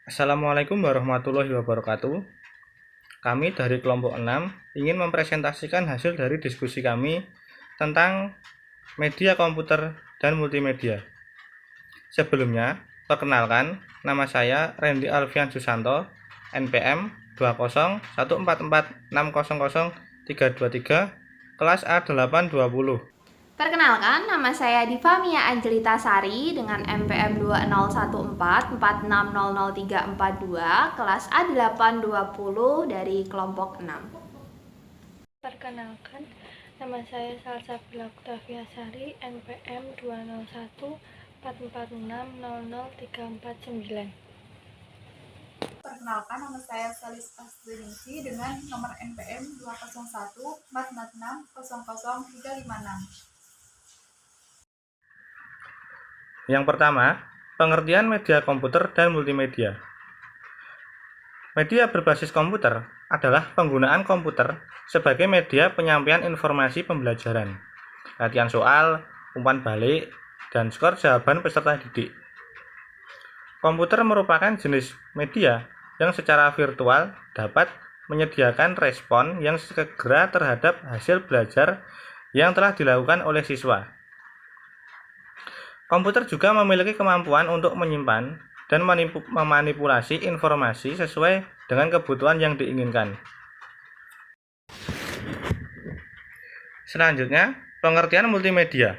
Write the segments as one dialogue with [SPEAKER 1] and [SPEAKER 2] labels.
[SPEAKER 1] Assalamualaikum warahmatullahi wabarakatuh. Kami dari kelompok 6 ingin mempresentasikan hasil dari diskusi kami tentang media komputer dan multimedia. Sebelumnya, perkenalkan, nama saya Randy Alfian Susanto, NPM 20144600323, kelas A820.
[SPEAKER 2] Perkenalkan, nama saya Diva Mia Angelita Sari dengan MPM 201446003442, kelas A820 dari kelompok 6.
[SPEAKER 3] Perkenalkan, nama saya Salsabila Oktaviasari, NPM 20144600349.
[SPEAKER 4] Perkenalkan, nama saya Salis Asliningsi dengan nomor NPM 20144600356.
[SPEAKER 1] Yang pertama, pengertian media komputer dan multimedia. Media berbasis komputer adalah penggunaan komputer sebagai media penyampaian informasi pembelajaran, latihan soal, umpan balik, dan skor jawaban peserta didik. Komputer merupakan jenis media yang secara virtual dapat menyediakan respon yang segera terhadap hasil belajar yang telah dilakukan oleh siswa. Komputer juga memiliki kemampuan untuk menyimpan dan memanipulasi informasi sesuai dengan kebutuhan yang diinginkan. Selanjutnya, pengertian multimedia.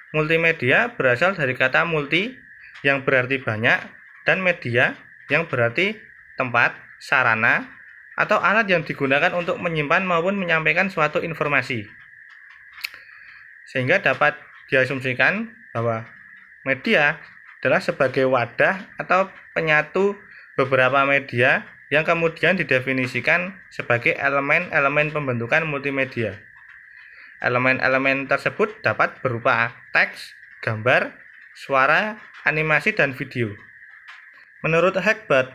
[SPEAKER 1] Multimedia berasal dari kata multi yang berarti banyak dan media yang berarti tempat, sarana, atau alat yang digunakan untuk menyimpan maupun menyampaikan suatu informasi. Sehingga dapat diasumsikan bahwa media adalah sebagai wadah atau penyatu beberapa media yang kemudian didefinisikan sebagai elemen-elemen pembentukan multimedia. Elemen-elemen tersebut dapat berupa teks, gambar, suara, animasi, dan video. Menurut Hagbard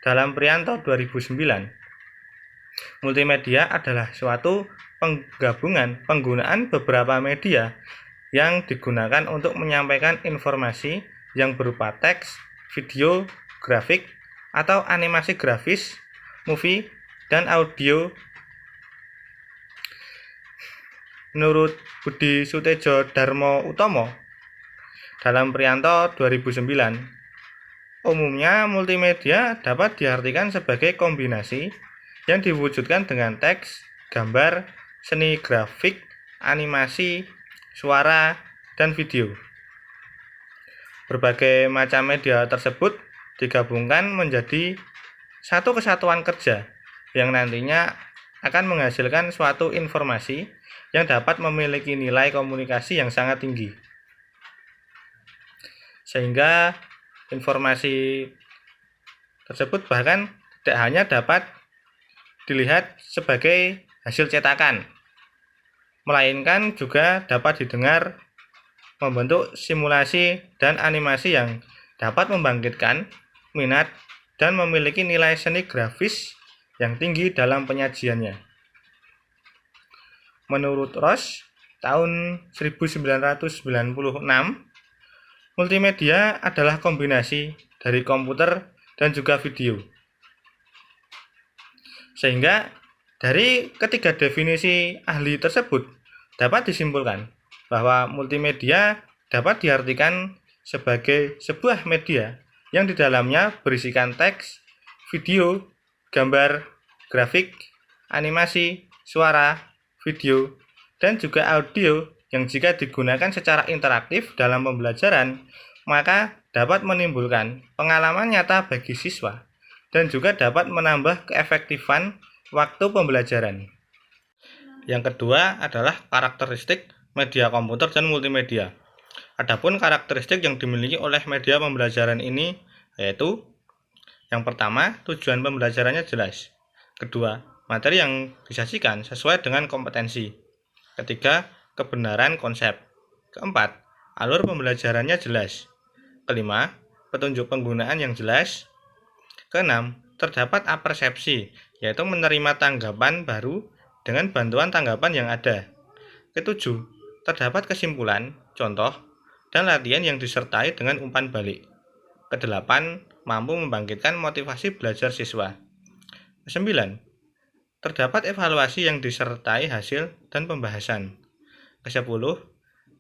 [SPEAKER 1] dalam Prianto 2009, multimedia adalah suatu penggabungan penggunaan beberapa media yang digunakan untuk menyampaikan informasi yang berupa teks, video, grafik, atau animasi grafis, movie, dan audio. Menurut Budi Sutejo Darmo Utomo dalam Prianto 2009, umumnya multimedia dapat diartikan sebagai kombinasi yang diwujudkan dengan teks, gambar, seni grafik, animasi, suara, dan video. Berbagai macam media tersebut digabungkan menjadi satu kesatuan kerja yang nantinya akan menghasilkan suatu informasi yang dapat memiliki nilai komunikasi yang sangat tinggi. Sehingga informasi tersebut bahkan tidak hanya dapat dilihat sebagai hasil cetakan, melainkan juga dapat didengar, membentuk simulasi dan animasi yang dapat membangkitkan minat dan memiliki nilai seni grafis yang tinggi dalam penyajiannya. Menurut Ross, tahun 1996, multimedia adalah kombinasi dari komputer dan juga video. Sehingga dari ketiga definisi ahli tersebut dapat disimpulkan bahwa multimedia dapat diartikan sebagai sebuah media yang di dalamnya berisikan teks, video, gambar, grafik, animasi, suara, video, dan juga audio yang jika digunakan secara interaktif dalam pembelajaran, maka dapat menimbulkan pengalaman nyata bagi siswa dan juga dapat menambah keefektifan waktu pembelajaran. Yang kedua adalah karakteristik media komputer dan multimedia. Adapun karakteristik yang dimiliki oleh media pembelajaran ini yaitu yang pertama, tujuan pembelajarannya jelas. Kedua, materi yang disajikan sesuai dengan kompetensi. Ketiga, kebenaran konsep. Keempat, alur pembelajarannya jelas. Kelima, petunjuk penggunaan yang jelas. Keenam, terdapat apersepsi, yaitu menerima tanggapan baru dengan bantuan tanggapan yang ada. Ketujuh, terdapat kesimpulan, contoh, dan latihan yang disertai dengan umpan balik. Kedelapan, mampu membangkitkan motivasi belajar siswa. 9. Terdapat evaluasi yang disertai hasil dan pembahasan. 10.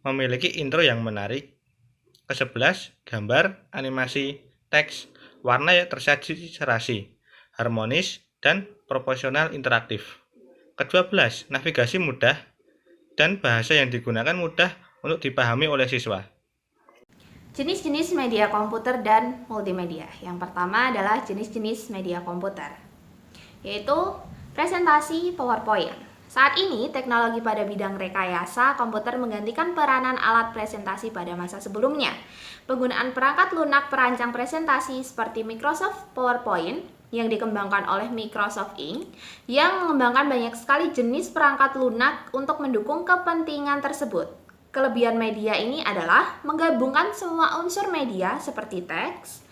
[SPEAKER 1] Memiliki intro yang menarik. 11. Gambar, animasi, teks, warna yang tersaji serasi, harmonis, dan proporsional interaktif. 12. Navigasi mudah dan bahasa yang digunakan mudah untuk dipahami oleh siswa.
[SPEAKER 2] Jenis-jenis media komputer dan multimedia. Yang pertama adalah jenis-jenis media komputer, yaitu presentasi PowerPoint. Saat ini, teknologi pada bidang rekayasa komputer menggantikan peranan alat presentasi pada masa sebelumnya. Penggunaan perangkat lunak perancang presentasi seperti Microsoft PowerPoint yang dikembangkan oleh Microsoft Inc. yang mengembangkan banyak sekali jenis perangkat lunak untuk mendukung kepentingan tersebut. Kelebihan media ini adalah menggabungkan semua unsur media seperti teks,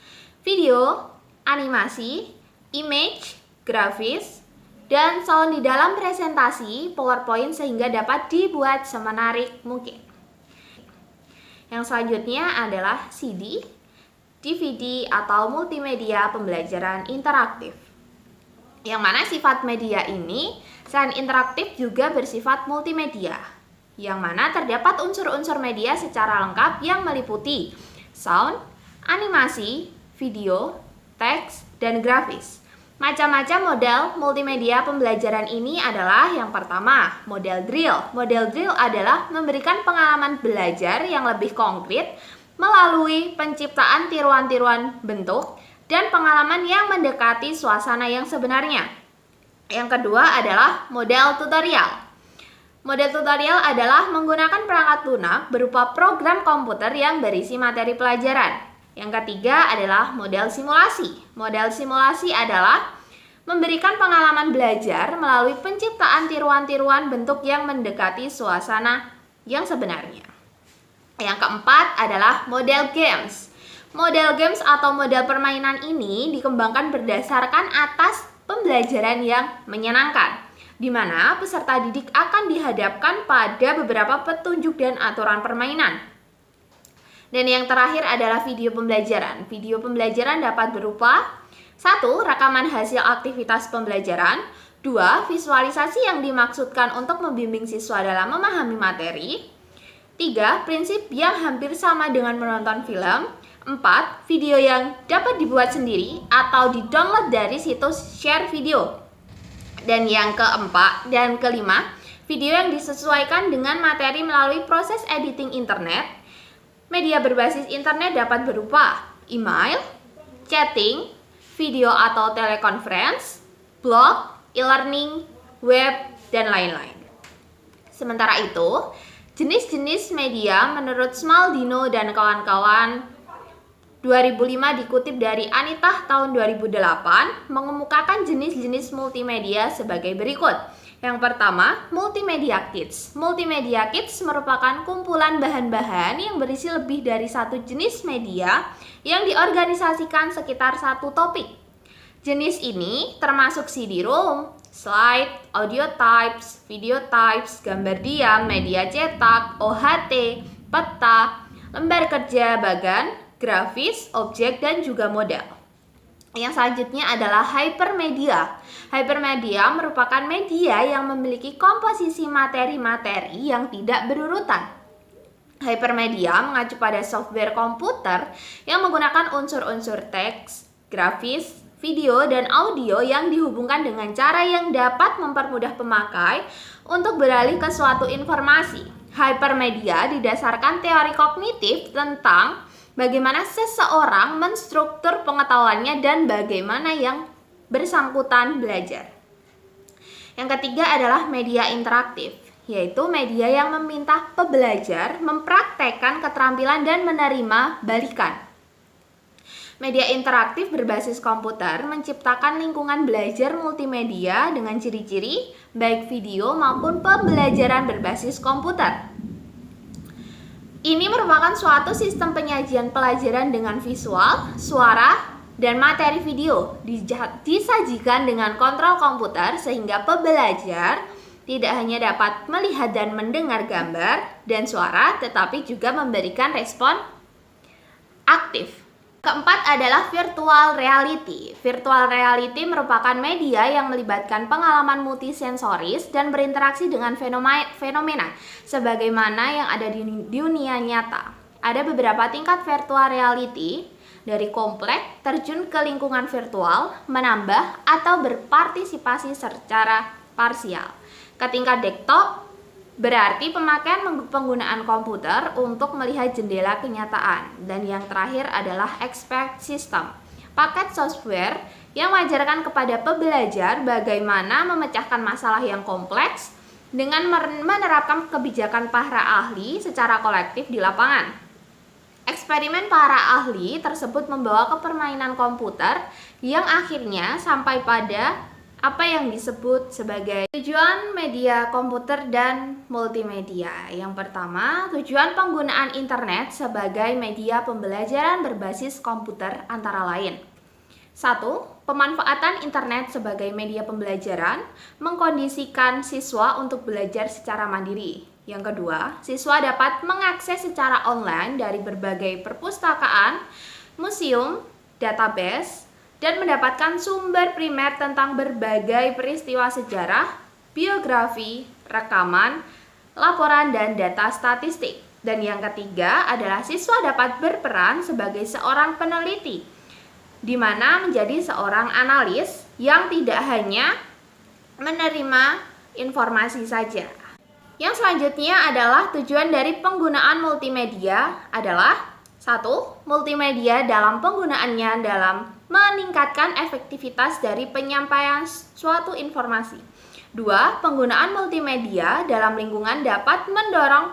[SPEAKER 2] video, animasi, image, grafis, dan sound di dalam presentasi PowerPoint sehingga dapat dibuat semenarik mungkin. Yang selanjutnya adalah CD, DVD atau multimedia pembelajaran interaktif. Yang mana sifat media ini selain interaktif juga bersifat multimedia, yang mana terdapat unsur-unsur media secara lengkap yang meliputi sound, animasi, video, teks, dan grafis. Macam-macam model multimedia pembelajaran ini adalah yang pertama, model drill. Model drill adalah memberikan pengalaman belajar yang lebih konkret melalui penciptaan tiruan-tiruan bentuk dan pengalaman yang mendekati suasana yang sebenarnya. Yang kedua adalah model tutorial. Model tutorial adalah menggunakan perangkat lunak berupa program komputer yang berisi materi pelajaran. Yang ketiga adalah model simulasi. Model simulasi adalah memberikan pengalaman belajar melalui penciptaan tiruan-tiruan bentuk yang mendekati suasana yang sebenarnya. Yang keempat adalah model games. Model games atau model permainan ini dikembangkan berdasarkan atas pembelajaran yang menyenangkan, di mana peserta didik akan dihadapkan pada beberapa petunjuk dan aturan permainan. Dan yang terakhir adalah video pembelajaran. Video pembelajaran dapat berupa 1. Rekaman hasil aktivitas pembelajaran. 2. Visualisasi yang dimaksudkan untuk membimbing siswa dalam memahami materi. 3. Prinsip yang hampir sama dengan menonton film. 4. Video yang dapat dibuat sendiri atau di-download dari situs share video. Dan yang keempat dan kelima, video yang disesuaikan dengan materi melalui proses editing internet. Media berbasis internet dapat berupa email, chatting, video atau telekonferensi, blog, e-learning, web, dan lain-lain. Sementara itu, jenis-jenis media menurut Smaldino dan kawan-kawan 2005 dikutip dari Anitah tahun 2008 mengemukakan jenis-jenis multimedia sebagai berikut. Yang pertama, multimedia kits. Multimedia kits merupakan kumpulan bahan-bahan yang berisi lebih dari satu jenis media yang diorganisasikan sekitar satu topik. Jenis ini termasuk CD-ROM, slide, audio types, video types, gambar diam, media cetak, OHT, peta, lembar kerja bagan, grafis, objek, dan juga model. Yang selanjutnya adalah hypermedia. Hypermedia merupakan media yang memiliki komposisi materi-materi yang tidak berurutan. Hypermedia mengacu pada software komputer yang menggunakan unsur-unsur teks, grafis, video, dan audio yang dihubungkan dengan cara yang dapat mempermudah pemakai untuk beralih ke suatu informasi. Hypermedia didasarkan teori kognitif tentang bagaimana seseorang menstruktur pengetahuannya dan bagaimana yang bersangkutan belajar. Yang ketiga adalah media interaktif, yaitu media yang meminta pembelajar mempraktekkan keterampilan dan menerima balikan. Media interaktif berbasis komputer menciptakan lingkungan belajar multimedia dengan ciri-ciri baik video maupun pembelajaran berbasis komputer. Ini merupakan suatu sistem penyajian pelajaran dengan visual, suara, dan materi video disajikan dengan kontrol komputer sehingga pembelajar tidak hanya dapat melihat dan mendengar gambar dan suara, tetapi juga memberikan respon aktif. Keempat adalah virtual reality. Virtual reality merupakan media yang melibatkan pengalaman multisensoris dan berinteraksi dengan fenomena sebagaimana yang ada di dunia nyata. Ada beberapa tingkat virtual reality, dari kompleks, terjun ke lingkungan virtual, menambah atau berpartisipasi secara parsial. Ke tingkat desktop, berarti pemakaian penggunaan komputer untuk melihat jendela kenyataan. Dan yang terakhir adalah expert system, paket software yang mengajarkan kepada pembelajar bagaimana memecahkan masalah yang kompleks dengan menerapkan kebijakan para ahli secara kolektif di lapangan. Eksperimen para ahli tersebut membawa ke permainan komputer yang akhirnya sampai pada apa yang disebut sebagai tujuan media komputer dan multimedia. Yang pertama, tujuan penggunaan internet sebagai media pembelajaran berbasis komputer antara lain. 1. Pemanfaatan internet sebagai media pembelajaran mengkondisikan siswa untuk belajar secara mandiri. Yang kedua, siswa dapat mengakses secara online dari berbagai perpustakaan, museum, database, dan mendapatkan sumber primer tentang berbagai peristiwa sejarah, biografi, rekaman, laporan, dan data statistik. Dan yang ketiga adalah siswa dapat berperan sebagai seorang peneliti, di mana menjadi seorang analis yang tidak hanya menerima informasi saja. Yang selanjutnya adalah tujuan dari penggunaan multimedia adalah 1. Multimedia dalam penggunaannya dalam meningkatkan efektivitas dari penyampaian suatu informasi. 2. Penggunaan multimedia dalam lingkungan dapat mendorong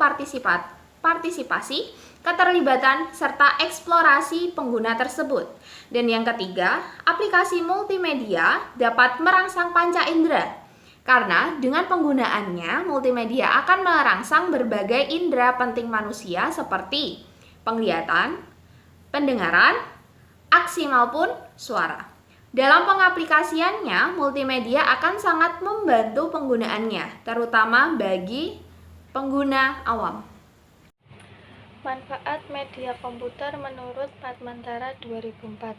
[SPEAKER 2] partisipasi, keterlibatan, serta eksplorasi pengguna tersebut. Dan yang ketiga, aplikasi multimedia dapat merangsang panca indera. Karena dengan penggunaannya, multimedia akan merangsang berbagai indera penting manusia seperti penglihatan, pendengaran, aksi maupun suara. Dalam pengaplikasiannya, multimedia akan sangat membantu penggunaannya, terutama bagi pengguna awam.
[SPEAKER 3] Manfaat media komputer menurut Padmantara 2004.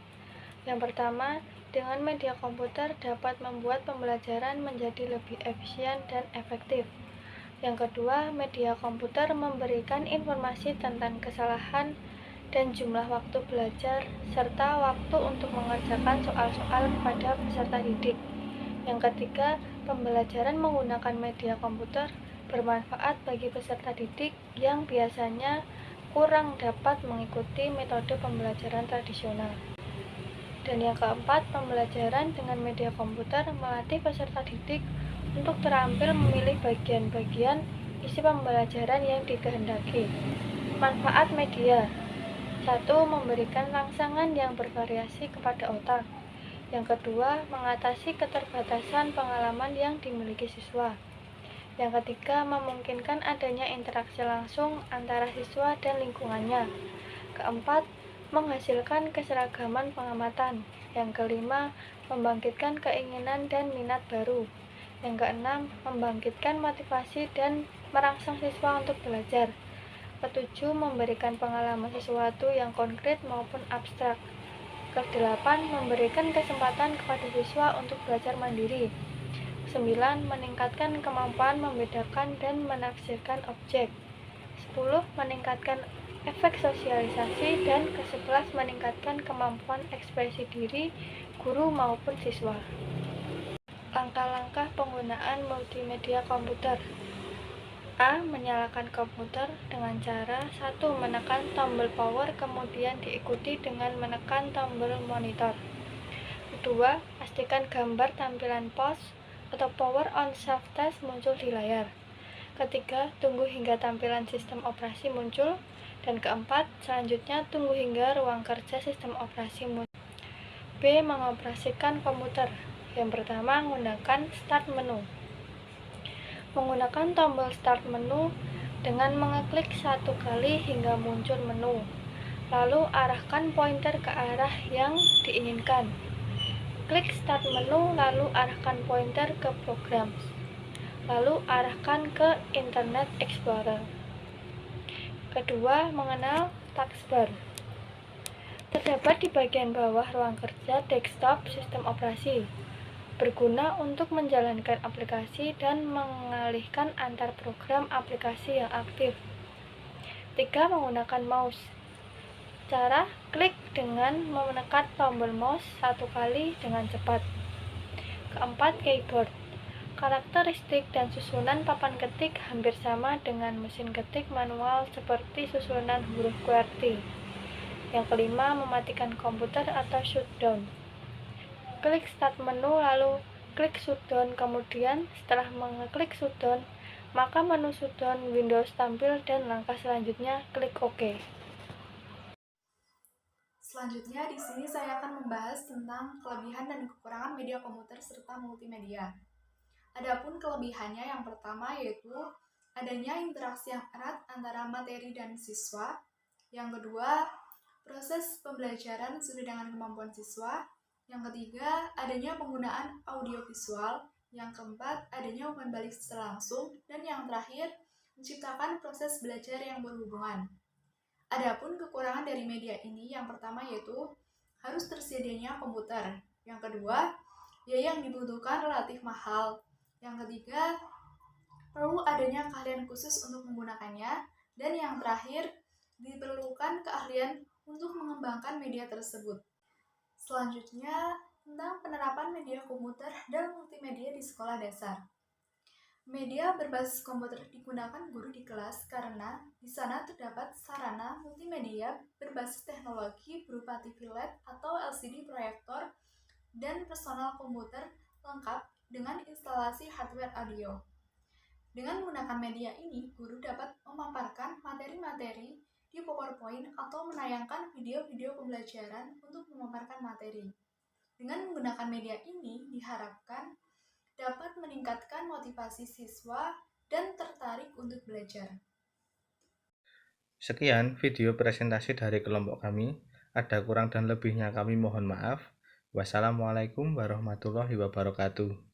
[SPEAKER 3] Yang pertama, dengan media komputer dapat membuat pembelajaran menjadi lebih efisien dan efektif. Yang kedua, media komputer memberikan informasi tentang kesalahan dan jumlah waktu belajar, serta waktu untuk mengerjakan soal-soal kepada peserta didik. Yang ketiga, pembelajaran menggunakan media komputer bermanfaat bagi peserta didik yang biasanya kurang dapat mengikuti metode pembelajaran tradisional. Dan yang keempat, pembelajaran dengan media komputer melatih peserta didik untuk terampil memilih bagian-bagian isi pembelajaran yang dikehendaki. Manfaat media: 1. Memberikan rangsangan yang bervariasi kepada otak. Yang kedua, mengatasi keterbatasan pengalaman yang dimiliki siswa. Yang ketiga, memungkinkan adanya interaksi langsung antara siswa dan lingkungannya. Keempat, menghasilkan keseragaman pengamatan. Yang kelima, membangkitkan keinginan dan minat baru. Yang keenam, membangkitkan motivasi dan merangsang siswa untuk belajar. Ketujuh, memberikan pengalaman sesuatu yang konkret maupun abstrak. Kedelapan, memberikan kesempatan kepada siswa untuk belajar mandiri. 9. Meningkatkan kemampuan membedakan dan menafsirkan objek. 10. Meningkatkan efek sosialisasi. Dan ke-11, meningkatkan kemampuan ekspresi diri guru maupun siswa. Langkah-langkah penggunaan multimedia komputer. A. Menyalakan komputer dengan cara 1. Menekan tombol power, kemudian diikuti dengan menekan tombol monitor. Kedua, pastikan gambar tampilan pause atau power on self test muncul di layar. Ketiga, tunggu hingga tampilan sistem operasi muncul. Dan keempat, selanjutnya tunggu hingga ruang kerja sistem operasi muncul. B. Mengoperasikan komputer. Yang pertama, menggunakan start menu. Menggunakan tombol start menu dengan mengeklik satu kali hingga muncul menu. Lalu arahkan pointer ke arah yang diinginkan. Klik start menu, lalu arahkan pointer ke programs. Lalu arahkan ke Internet Explorer. Kedua, mengenal taskbar. Terdapat di bagian bawah ruang kerja desktop sistem operasi, berguna untuk menjalankan aplikasi dan mengalihkan antar program aplikasi yang aktif. 3. Menggunakan mouse. Cara klik dengan menekan tombol mouse satu kali dengan cepat. 4. Keyboard. Karakteristik dan susunan papan ketik hampir sama dengan mesin ketik manual seperti susunan huruf QWERTY. Yang 5. Mematikan komputer atau shutdown. Klik start menu lalu klik shutdown, kemudian setelah mengeklik shutdown, maka menu shutdown Windows tampil dan langkah selanjutnya klik OK.
[SPEAKER 4] Selanjutnya di sini saya akan membahas tentang kelebihan dan kekurangan media komputer serta multimedia. Adapun kelebihannya yang pertama yaitu adanya interaksi yang erat antara materi dan siswa. Yang kedua, proses pembelajaran sesuai dengan kemampuan siswa. Yang ketiga, adanya penggunaan audiovisual. Yang keempat, adanya umpan balik secara langsung. Dan yang terakhir, menciptakan proses belajar yang berhubungan. Adapun kekurangan dari media ini yang pertama yaitu harus tersedianya komputer. Yang kedua, biaya yang dibutuhkan relatif mahal. Yang ketiga, perlu adanya keahlian khusus untuk menggunakannya. Dan yang terakhir, diperlukan keahlian untuk mengembangkan media tersebut. Selanjutnya, tentang penerapan media komputer dan multimedia di sekolah dasar. Media berbasis komputer digunakan guru di kelas karena di sana terdapat sarana multimedia berbasis teknologi berupa TV LED atau LCD proyektor dan personal komputer lengkap dengan instalasi hardware audio. Dengan menggunakan media ini, guru dapat memaparkan materi-materi di PowerPoint atau menayangkan video-video pembelajaran untuk memaparkan materi. Dengan menggunakan media ini, diharapkan dapat meningkatkan motivasi siswa dan tertarik untuk belajar.
[SPEAKER 1] Sekian video presentasi dari kelompok kami. Ada kurang dan lebihnya kami mohon maaf. Wassalamualaikum warahmatullahi wabarakatuh.